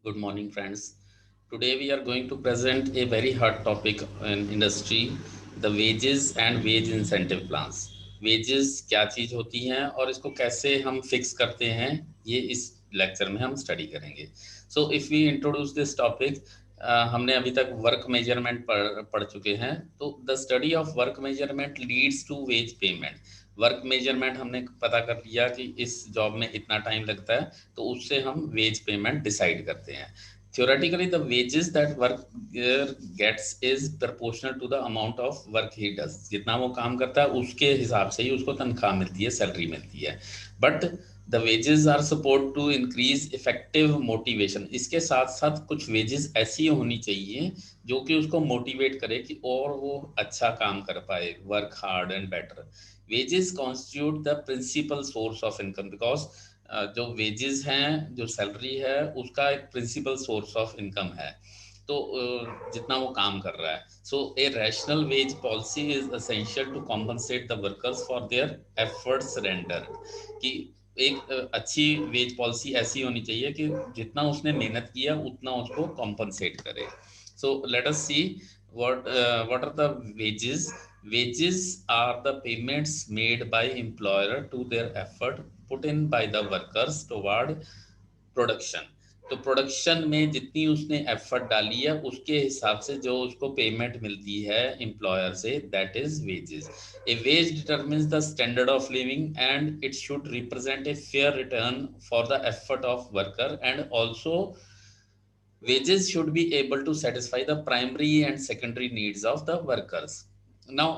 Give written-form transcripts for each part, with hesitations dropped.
Good morning, friends. Today we are going to present a very hot topic in industry, the wages and wage incentive plans. Wages क्या चीज़ होती हैं और इसको कैसे हम fix करते हैं, ये इस लेक्चर में हम स्टडी करेंगे. So if we introduce this topic, हमने अभी तक वर्क मेजरमेंट पढ़ चुके हैं. तो the study of work measurement leads to wage payment. Work measurement हमने पता कर लिया कि इस जॉब में इतना टाइम लगता है, तो उससे हम वेज पेमेंट डिसाइड करते हैं. Theoretically, the wages that worker gets is proportional to the amount of work he does. जितना वो काम करता है उसके हिसाब से ही उसको तनख्वाह मिलती है, सैलरी मिलती है. But the wages are support to increase effective motivation. इसके साथ साथ कुछ वेजेस ऐसी होनी चाहिए जो कि उसको मोटिवेट करे कि और वो अच्छा काम कर पाए, work hard and better. Wages constitute the principal source of income because जो वेजेस हैं, जो सैलरी है, उसका एक प्रिंसिपल सोर्स ऑफ इनकम है. तो जितना वो काम कर रहा है. So a rational wage policy is essential to compensate the workers for their efforts rendered. कि एक अच्छी वेज पॉलिसी ऐसी होनी चाहिए कि जितना उसने मेहनत किया उतना उसको कॉम्पनसेट करे. So let us see what are the wages. Wages are the payments made by employer to their effort put in by the workers toward production. तो प्रोडक्शन में जितनी उसने एफर्ट डाली है उसके हिसाब से जो उसको पेमेंट मिलती है एम्प्लॉयर से, that is wages. A wage determines the standard of living and it should represent a fair return for the effort of worker and also wages should be able to satisfy the primary and secondary needs of the workers. Now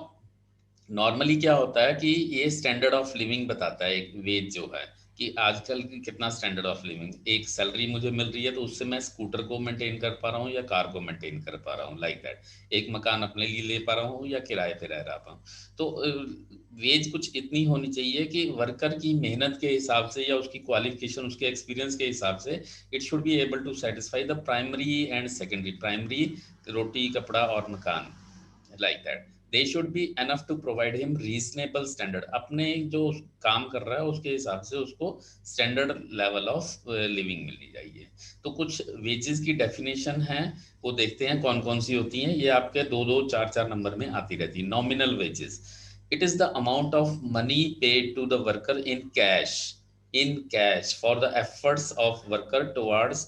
normally क्या होता है कि ये standard of living बताता है, एक veg जो है कि आजकल की कितना स्टैंडर्ड ऑफ लिविंग. एक सैलरी मुझे मिल रही है तो उससे मैं स्कूटर को मेंटेन कर पा रहा हूँ या कार को मेंटेन कर पा रहा हूँ, लाइक दैट. एक मकान अपने लिए ले पा रहा हूँ या किराए पे रह रहा हूँ. तो वेज कुछ इतनी होनी चाहिए कि वर्कर की मेहनत के हिसाब से या उसकी क्वालिफिकेशन, उसके एक्सपीरियंस के हिसाब से it should be able to satisfy the primary and secondary. Primary रोटी कपड़ा और मकान, like that. They should be enough to provide him reasonable standard. अपने जो काम कर रहा है उसके हिसाब से उसको स्टैंडर्ड लेवल ऑफ लिविंग मिलनी चाहिए. तो कुछ वेजेस की डेफिनेशन है, वो देखते हैं कौन कौन सी होती हैं. ये आपके दो दो चार चार नंबर में आती रहती है. Nominal wages, it is the amount of money paid to the worker in cash for the efforts of worker towards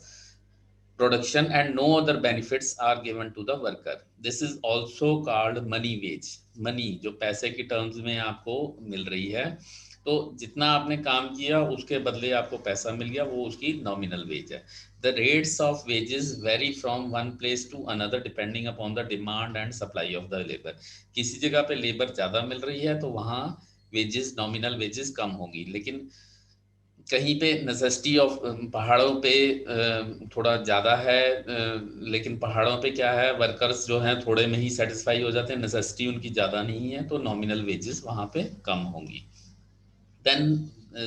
production and no other benefits are given to the worker. This is also called money wage. Money जो पैसे की terms में आपको मिल रही है, तो जितना आपने काम किया उसके बदले आपको पैसा मिल गया, वो उसकी नॉमिनल वेज है. The rates of wages vary from one place to another depending upon the demand and supply of the labour. किसी जगह पे लेबर ज़्यादा मिल रही है तो वहाँ वेजेस, नॉमिनल वेजेस कम होगी. लेकिन कहीं पे नेसेसिटी ऑफ, पहाड़ों पे थोड़ा ज़्यादा है, लेकिन पहाड़ों पे क्या है, वर्कर्स जो हैं थोड़े में ही सेटिस्फाई हो जाते हैं, नेसेसिटी उनकी ज़्यादा नहीं है, तो नॉमिनल वेजेस वहाँ पे कम होंगी. Then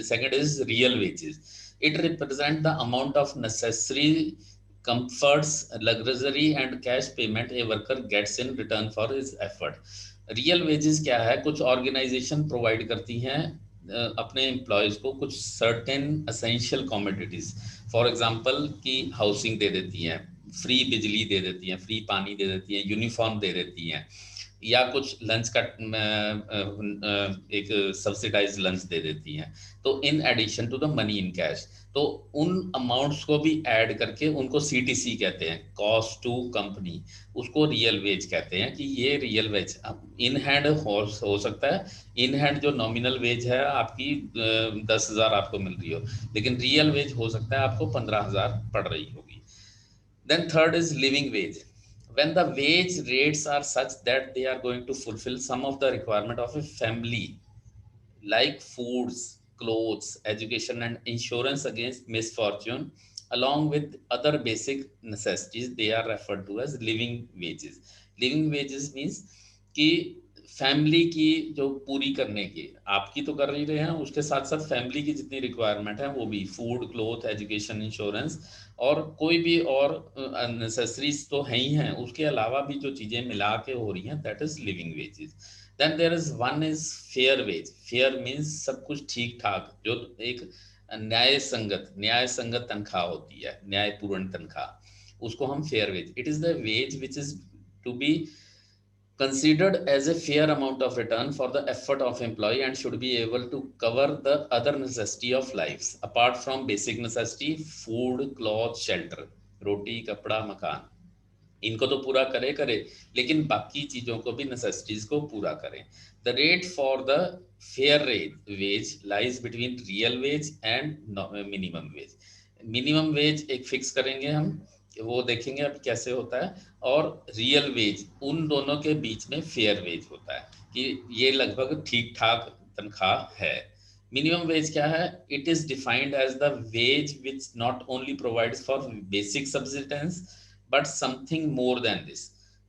second is real wages. It represent the amount of necessary comforts, luxury and cash payment a worker gets in return for his effort. Real wages क्या है, कुछ ऑर्गेनाइजेशन प्रोवाइड करती हैं अपने एम्प्लॉयज़ को कुछ certain essential commodities. For example कि housing दे देती हैं, फ्री बिजली दे देती हैं, फ्री पानी दे देती हैं, यूनिफॉर्म दे देती हैं, या कुछ लंच का एक सब्सिडाइज लंच दे देती हैं. तो in addition to the money in cash, तो उन अमाउंट्स को भी ऐड करके उनको सीटीसी कहते हैं, कॉस्ट टू कंपनी. उसको रियल वेज कहते हैं कि ये रियल वेज इन हैंड हो सकता है. इन हैंड जो नॉमिनल वेज है आपकी 10,000 आपको मिल रही हो, लेकिन रियल वेज हो सकता है आपको 15,000 पड़ रही होगी. Then third is living wage. When the wage rates are such that they are going to fulfill some of the requirement of a family, like foods, clothes, education, and insurance against misfortune, along with other basic necessities, they are referred to as living wages. Living wages means कि family की जो पूरी करने की, आपकी तो कर ही रहे हैं, उसके साथ साथ फैमिली की जितनी रिक्वायरमेंट है वो भी, फूड, क्लोथ, एजुकेशन, इंश्योरेंस और कोई भी और नेसेसरीज तो है ही हैं, उसके अलावा भी जो चीज़ें मिला के हो रही हैं, that is living wages. Then there is one is fair wage. Fair means सब कुछ ठीक ठाक, जो एक न्याय संगत तनख्वाह होती है, न्यायपूर्ण तनख्वाह, उसको हम fair wage, it is the wage which is to be considered as a fair amount of return for the effort of employee and should be able to cover the other necessity of lives apart from basic necessity food cloth shelter, रोटी कपड़ा मकान, इनको तो पूरा करे करे, लेकिन बाकी चीजों को भी नेसेसिटीज को पूरा करें। The rate for the fair wage lies between real wage and minimum wage. Minimum wage एक फिक्स करेंगे हम, वो देखेंगे अब कैसे होता है, और रियल वेज उन दोनों के बीच में फेयर वेज होता है कि ये लगभग ठीक ठाक तनख्वाह है। मिनिमम वेज क्या है? It is defined as the wage which not only provides for basic subsistence but something more than this.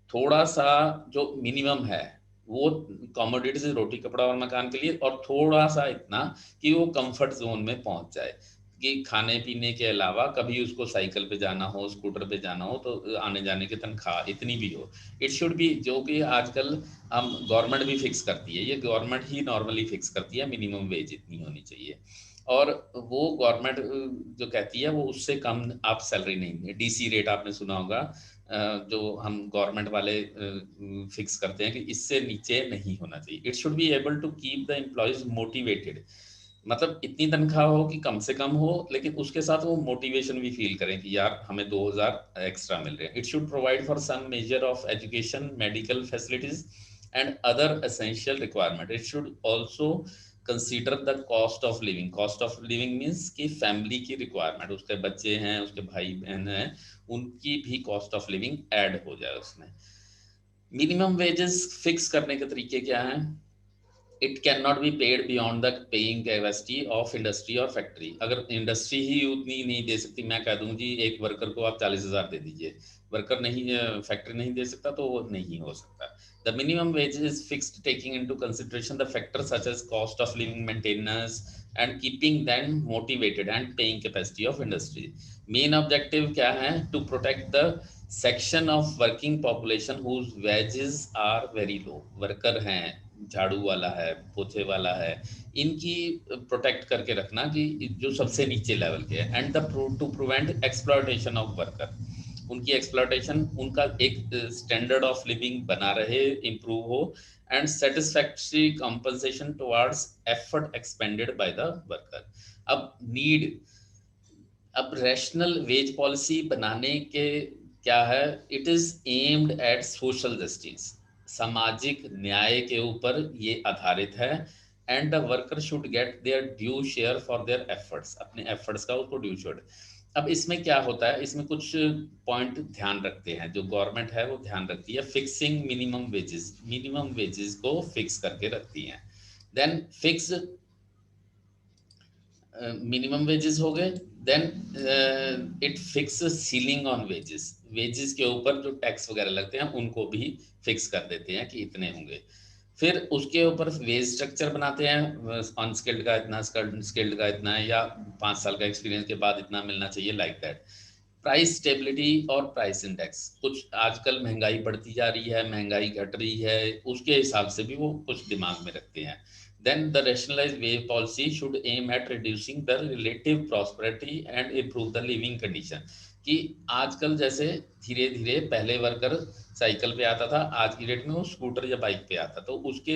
थोड़ा सा जो मिनिमम है वो कॉमोडिटीज, रोटी कपड़ा और मकान के लिए, और थोड़ा सा इतना कि वो कंफर्ट जोन में पहुंच जाए, कि खाने पीने के अलावा कभी उसको साइकिल पे जाना हो, स्कूटर पे जाना हो, तो आने जाने की तनख्वाह इतनी भी हो। इट शुड बी, जो कि आजकल हम गवर्नमेंट भी फिक्स करती है, ये गवर्नमेंट ही नॉर्मली फिक्स करती है, मिनिमम वेज इतनी होनी चाहिए। और वो गवर्नमेंट जो कहती है वो उससे कम आप सैलरी नहीं, डीसी रेट आपने सुना होगा, जो हम गवर्नमेंट वाले फिक्स करते हैं कि इससे नीचे नहीं होना चाहिए। It should be able to keep the employees motivated, मतलब इतनी तनख्वाह हो कि कम से कम हो, लेकिन उसके साथ वो मोटिवेशन भी फील करें कि यार हमें 2000 एक्स्ट्रा मिल रहे हैं। It should provide for some measure of education, medical facilities and other essential requirement. It should also consider the cost of living. Cost of living means कि फैमिली की रिक्वायरमेंट, उसके बच्चे हैं, उसके भाई बहन हैं, उनकी भी कॉस्ट ऑफ लिविंग ऐड हो जाए उसमें। मिनिमम वेजेस फिक्स करने के तरीके क्या हैं? It can not be paid beyond the paying capacity of industry और फैक्ट्री। अगर इंडस्ट्री ही उतनी नहीं दे सकती, मैं कह दूं जी एक वर्कर को आप 40,000 दे दीजिए, वर्कर नहीं, फैक्ट्री नहीं दे सकता, तो वो नहीं हो सकता। The minimum wage is fixed taking into consideration the factors such as cost of living, maintenance and keeping them motivated and paying capacity of industry. Main objective क्या है? To protect the section of working population whose wages are very low. Worker हैं, झाड़ू वाला है, पोछे वाला है, इनकी प्रोटेक्ट करके रखना कि जो सबसे नीचे लेवल के है, and the two prevent exploitation of worker, उनकी एक्सप्लॉयटेशन, उनका एक स्टैंडर्ड ऑफ लिविंग बना रहे, इम्प्रूव हो, and satisfactory compensation towards effort expanded by the worker. अब नीड, अब रैशनल वेज पॉलिसी बनाने के क्या है? It is aimed at social justice, सामाजिक न्याय के ऊपर ये आधारित है। And the worker should get there due share for their efforts, अपने एफर्ट्स का उसको ड्यू शेयर। अब इसमें क्या होता है? इसमें कुछ पॉइंट ध्यान रखते हैं, जो गवर्नमेंट है वो ध्यान रखती है, fixing minimum wages, minimum wages को फिक्स करके रखती हैं। देन फिक्स मिनिमम वेजेस हो गए, then it fix ceiling on wages, wages के ऊपर जो टैक्स वगैरह लगते हैं उनको भी फिक्स कर देते हैं कि इतने होंगे। फिर उसके ऊपर वेज स्ट्रक्चर बनाते हैं, अनस्किल्ड का इतना, स्किल्ड का इतना है, या 5 साल का एक्सपीरियंस के बाद इतना मिलना चाहिए, लाइक दैट। प्राइस स्टेबिलिटी और प्राइस इंडेक्स, कुछ आजकल महंगाई बढ़ती जा रही है, महंगाई घट रही है, उसके हिसाब से भी वो कुछ दिमाग में रखते हैं। then the rationalized wage policy should aim at reducing the relative prosperity and improve the living condition, कि आजकल जैसे धीरे धीरे पहले वर्कर साइकिल पे आता था, आज की डेट में वो स्कूटर या बाइक पे आता, तो उसके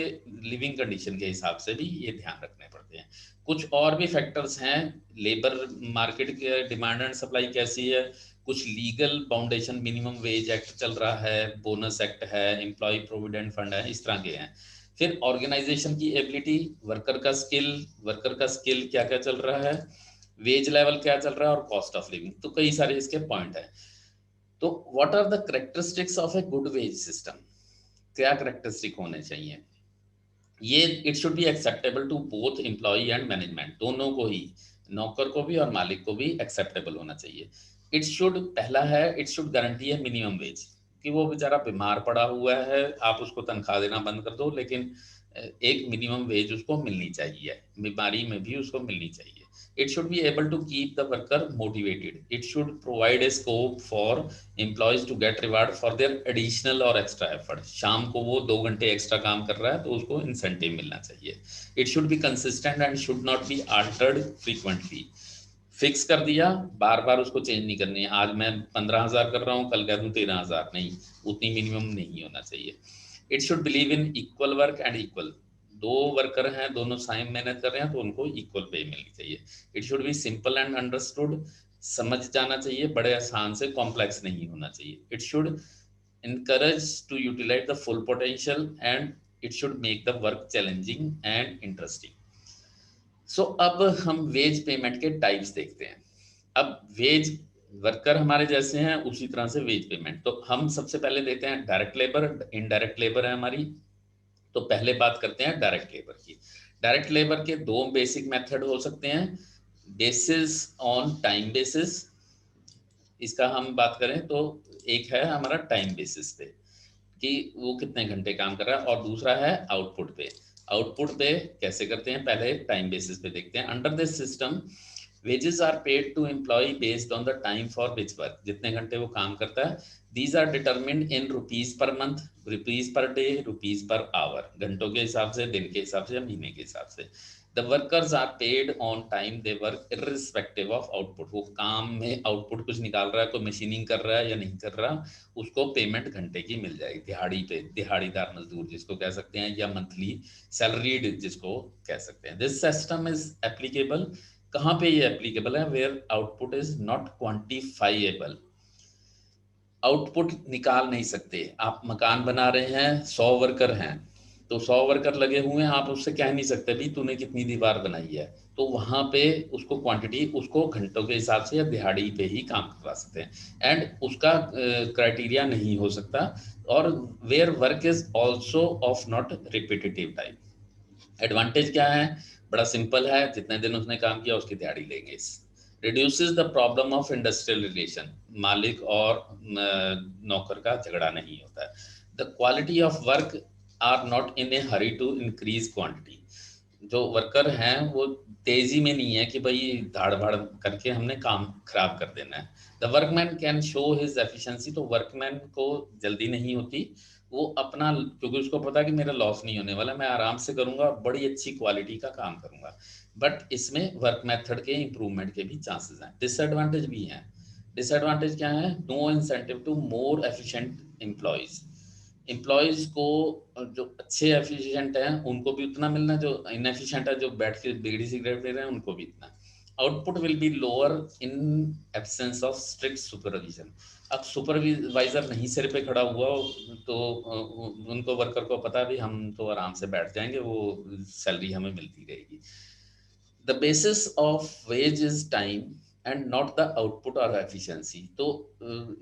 लिविंग कंडीशन के हिसाब से भी ये ध्यान रखने पड़ते हैं। कुछ और भी फैक्टर्स हैं, लेबर मार्केट के डिमांड एंड सप्लाई कैसी है, कुछ legal foundation, minimum wage act चल रहा है, बोनस एक्ट है, एम्प्लॉय प्रोविडेंट फंड है, इस तरह के हैं। फिर ऑर्गेनाइजेशन की एबिलिटी, वर्कर का स्किल क्या क्या चल रहा है, वेज लेवल क्या चल रहा है, और कॉस्ट ऑफ लिविंग, तो कई सारे इसके पॉइंट है। तो what are the characteristics of a good wage system? क्या कैरेक्टरिस्टिक होने चाहिए? ये it should be acceptable to both employee and management, दोनों को ही, नौकर को भी और मालिक को भी एक्सेप्टेबल होना चाहिए। इट शुड, पहला है, इट शुड गारंटी है मिनिमम वेज, कि वो बेचारा बीमार पड़ा हुआ है, आप उसको तनख्वाह देना बंद कर दो, लेकिन एक मिनिमम वेज उसको मिलनी चाहिए, बीमारी में भी उसको मिलनी चाहिए। It should be able to keep the worker motivated. It should provide a scope for employees to get reward for their additional or extra effort. शाम को वो 2 घंटे एक्स्ट्रा काम कर रहा है तो उसको इंसेंटिव मिलना चाहिए. It should be consistent and should not be altered frequently. Fix कर दिया, बार बार उसको चेंज नहीं करनी है. आज मैं 15,000 कर रहा हूँ, कल कह दूँ 13,000, नहीं, उतनी मिनिमम नहीं होना चाहिए. It should believe in equal work and equal. 2 worker हैं, दोनों सेम मेहनत कर रहे हैं तो उनको इक्वल पे मिलनी चाहिए. It should B simple and understood. समझ जाना चाहिए, बड़े आसान से कॉम्प्लेक्स नहीं होना चाहिए. It should encourage to utilize the full potential and it should make the work challenging and interesting. सो अब हम वेज पेमेंट के टाइप्स देखते हैं. अब वेज वर्कर हमारे जैसे हैं, उसी तरह से वेज पेमेंट. तो हम सबसे पहले देते हैं डायरेक्ट लेबर, इनडायरेक्ट लेबर है हमारी. तो पहले बात करते हैं डायरेक्ट लेबर की. डायरेक्ट लेबर के 2 बेसिक मेथड हो सकते हैं. बेसिस ऑन टाइम बेसिस, इसका हम बात करें तो एक है हमारा टाइम बेसिस पे कि वो कितने घंटे काम कर रहा है, और दूसरा है आउटपुट पे. आउटपुट पे कैसे करते हैं, पहले टाइम बेसिस पे देखते हैं. Under this system wages are paid to employ based on the time for which work. जितने घंटे वो काम करता है, these are determined in rupees per month, rupees per day, rupees per hour. घंटों के हिसाब से, दिन के हिसाब से या महीने के हिसाब से. The workers are paid on time they work irrespective of output. वो काम में आउटपुट कुछ निकाल रहा है, कोई मशीनिंग कर रहा है या नहीं कर रहा, उसको पेमेंट घंटे की मिल जाएगी. दिहाड़ी पे, दिहाड़ीदार मजदूर जिसको कह सकते हैं, या मंथली सैलरीड जिसको कह सकते हैं. This system is applicable. कहाँ पे ये एप्लीकेबल है, where output is not quantifiable. Output निकाल नहीं सकते. आप मकान बना रहे हैं, 100 वर्कर हैं, तो 100 वर्कर लगे हुए हैं, आप उससे कह नहीं सकते भी तूने कितनी दीवार बनाई है. तो वहां पे उसको क्वांटिटी, उसको घंटों के हिसाब से या दिहाड़ी पे ही काम करवा सकते हैं. एंड उसका क्राइटेरिया नहीं हो सकता. और where work is also of not repetitive type. Advantage क्या है, बड़ा सिंपल है, जितने दिन उसने काम किया उसकी दिहाड़ी लेंगे. Reduces the problem of industrial relation. मालिक और नौकर का झगड़ा नहीं होता है. The quality of work are not in a hurry to increase quantity. जो वर्कर हैं वो तेजी में नहीं है कि भाई धाड़ भाड़ करके हमने काम खराब कर देना है. The workman can show his efficiency. तो वर्कमैन को जल्दी नहीं होती, वो अपना, क्योंकि उसको पता है कि मेरा लॉस नहीं होने वाला, मैं आराम से करूंगा और बड़ी अच्छी क्वालिटी का काम करूंगा. बट इसमें वर्क मेथड के इंप्रूवमेंट के भी चांसेस हैं. डिसएडवांटेज भी हैं. डिसएडवांटेज क्या है, no incentive to more efficient employees. Employees को जो अच्छे एफिशिएंट हैं उनको भी उतना मिलना, जो इनएफिशिएंट है, जो बैठ के बीड़ी सिगरेट ले रहे हैं, उनको भी इतना. Output will be lower in absence of strict supervision. अब सुपरवाइजर नहीं सिर पे खड़ा हुआ तो उनको वर्कर को पता भी हम तो आराम से बैठ जाएंगे, वो सैलरी हमें मिलती रहेगी. The basis of ways is time and not the output और एफिशिएंसी. तो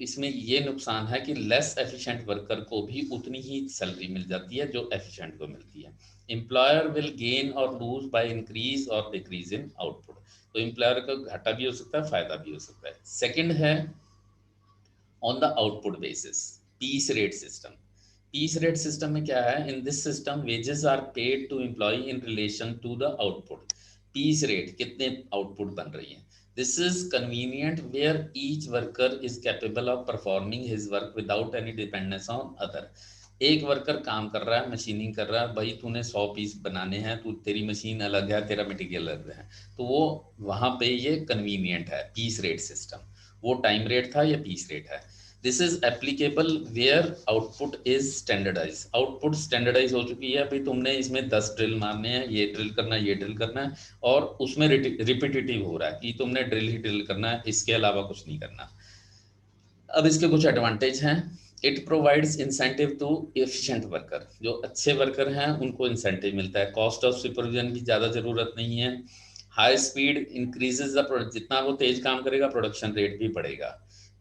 इसमें ये नुकसान है कि लेस एफिशिएंट वर्कर को भी उतनी ही सैलरी मिल जाती है जो एफिशिएंट को मिलती है. एम्प्लॉयर विल गेन और लूज बाय इंक्रीज और डिक्रीज इन आउटपुट. तो एम्प्लॉयर का घाटा भी हो सकता है, फायदा भी हो सकता है. सेकंड है on the output basis, piece rate system. Piece rate system में क्या है, in this system wages are paid to employ in relation to the output. Piece rate, कितने आउटपुट बन रही है. This is convenient where each worker is capable of performing his work without any dependence on other. एक worker काम कर रहा है, machining कर रहा है, भाई तूने 100 पीस बनाने हैं, तू, तेरी मशीन अलग है, तेरा मटेरियल अलग है, तो वो वहां पे ये कन्वीनियंट है. पीस रेट सिस्टम, वो टाइम रेट था, ये पीस रेट है. This is applicable where output is standardise. Output standardise हो चुकी है, भाई तुमने इसमें 10 ड्रिल मारने हैं, ये ड्रिल करना है, ये ड्रिल करना है, और उसमें रिपीटेटिव हो रहा है कि तुमने ड्रिल ही ड्रिल करना है, इसके अलावा कुछ नहीं करना. अब इसके कुछ एडवांटेज हैं. It provides incentive to efficient worker. जो अच्छे वर्कर हैं उनको इंसेंटिव मिलता है. कॉस्ट ऑफ सुपरविजन की ज़्यादा ज़रूरत नहीं है. हाई स्पीड इंक्रीजेज द, जितना वो तेज काम करेगा प्रोडक्शन रेट भी बढ़ेगा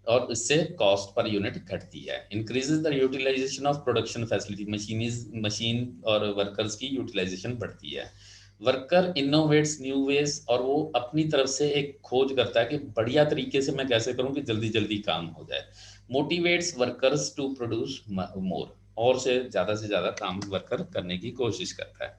और इससे कॉस्ट पर यूनिट घटती है. Increases the utilisation of production facility. Machine और वर्कर्स की यूटिलाइजेशन बढ़ती है. वर्कर इनोवेट्स न्यू वेज, और वो अपनी तरफ से एक खोज करता है कि बढ़िया तरीके से मैं कैसे करूं कि जल्दी जल्दी काम हो जाए. Motivates workers to produce more, और से ज़्यादा काम वर्कर करने की कोशिश करता है.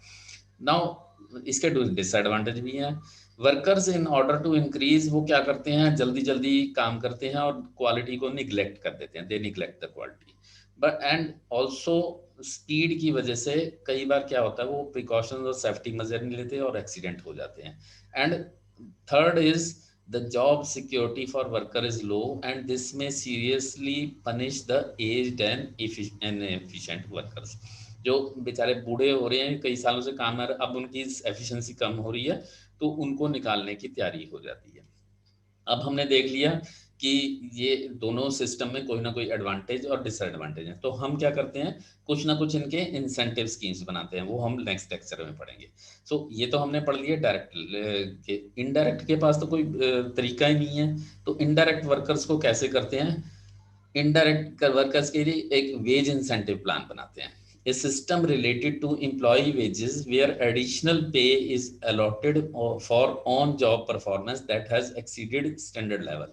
नाउ इसके डिसएडवांटेज भी हैं. Workers in order to increase वो क्या करते हैं, जल्दी जल्दी काम करते हैं और क्वालिटी को निग्लेक्ट कर देते हैं, they neglect the quality. But and also speed की वजह से कई बार क्या होता है, वो प्रिकॉशंस और सेफ्टी मेजर नहीं लेते और एक्सीडेंट हो जाते हैं। And third is the job security for worker is low and this may seriously punish the aged and efficient workers. जो बेचारे बूढ़े हो रहे हैं, कई सालों से काम कर, अब उनकी एफिशिएंसी कम हो रही है, तो उनको निकालने की तैयारी हो जाती है। अब हमने देख लिया कि ये दोनों सिस्टम में कोई ना कोई एडवांटेज और डिसएडवांटेज है, तो हम क्या करते हैं, कुछ ना कुछ इनके इंसेंटिव स्कीम्स बनाते हैं, वो हम नेक्स्ट लेक्चर में पढ़ेंगे। सो ये तो हमने पढ़ लिया डायरेक्ट के। इनडायरेक्ट के पास तो कोई तरीका ही नहीं है, तो इनडायरेक्ट वर्कर्स को कैसे करते हैं, इनडायरेक्ट वर्कर्स के लिए एक वेज इंसेंटिव प्लान बनाते हैं। A system related to employee wages where additional pay is allotted for on job performance that has exceeded standard level।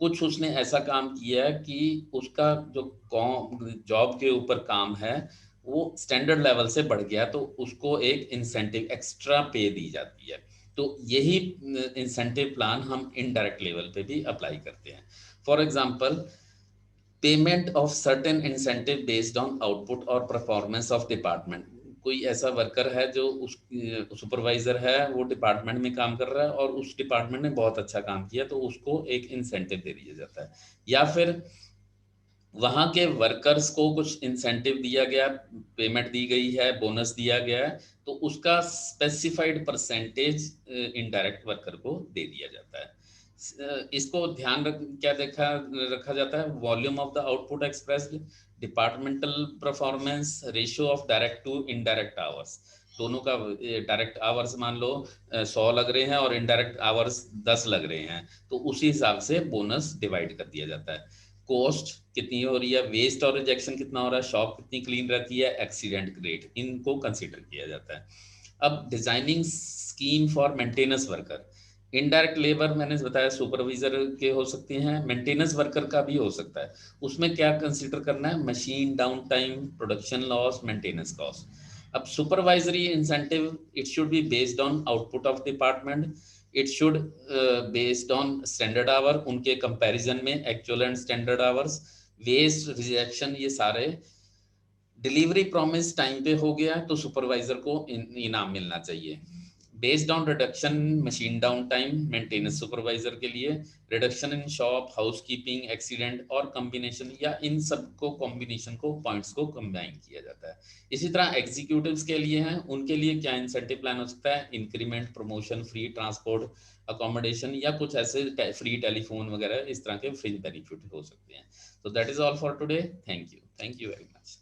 कुछ उसने ऐसा काम किया कि उसका जो जॉब के ऊपर काम है वो स्टैंडर्ड लेवल से बढ़ गया, तो उसको एक इंसेंटिव एक्स्ट्रा पे दी जाती है। तो यही इंसेंटिव प्लान हम इनडायरेक्ट लेवल पे भी अप्लाई करते हैं। For example, payment of certain incentive based on output और परफॉर्मेंस ऑफ डिपार्टमेंट। कोई ऐसा वर्कर है जो उस सुपरवाइजर है, वो डिपार्टमेंट में काम कर रहा है और उस डिपार्टमेंट ने बहुत अच्छा काम किया, तो उसको एक इंसेंटिव दे दिया जाता है। या फिर वहाँ के वर्कर्स को कुछ इंसेंटिव दिया गया, पेमेंट दी गई है, बोनस दिया गया है, तो उसका स्पेसिफाइड परसेंटेज इनडायरेक्ट वर्कर को दे दिया जाता है। इसको ध्यान क्या रखा जाता है, volume of the output expressed, departmental performance, ratio of direct to indirect hours. दोनों का डायरेक्ट आवर्स मान लो 100 लग रहे हैं और इनडायरेक्ट आवर्स 10 लग रहे हैं, तो उसी हिसाब से बोनस डिवाइड कर दिया जाता है। कॉस्ट कितनी हो रही है, वेस्ट और रिजेक्शन कितना हो रहा है, शॉप कितनी क्लीन रहती है, एक्सीडेंट रेट, इनको कंसीडर किया जाता है। अब designing scheme for maintenance worker. Indirect labour मैंने बताया सुपरवाइजर के हो सकते हैं, मेंटेनेंस वर्कर का भी हो सकता है। उसमें क्या कंसीडर करना है, machine down time, production loss, maintenance cost. अब supervisory incentive, it should be based on output of department, it should based on standard hour, उनके कंपैरिजन में actual and standard hours. Waste rejection, ये सारे delivery promise time पे हो गया तो supervisor को इनाम मिलना चाहिए। Based on reduction machine down time, maintenance supervisor के लिए, reduction in shop, housekeeping, accident और कॉम्बिनेशन, या इन सब को कॉम्बिनेशन को पॉइंट्स को कंबाइन किया जाता है। इसी तरह एग्जीक्यूटिव्स के लिए हैं, उनके लिए क्या इंसेंटिव प्लान हो सकता है, increment, promotion, free transport, accommodation, या कुछ ऐसे फ्री टेलीफोन वगैरह, इस तरह के फ्री बेनिफिट हो सकते हैं। तो that is all for today. Thank you very much.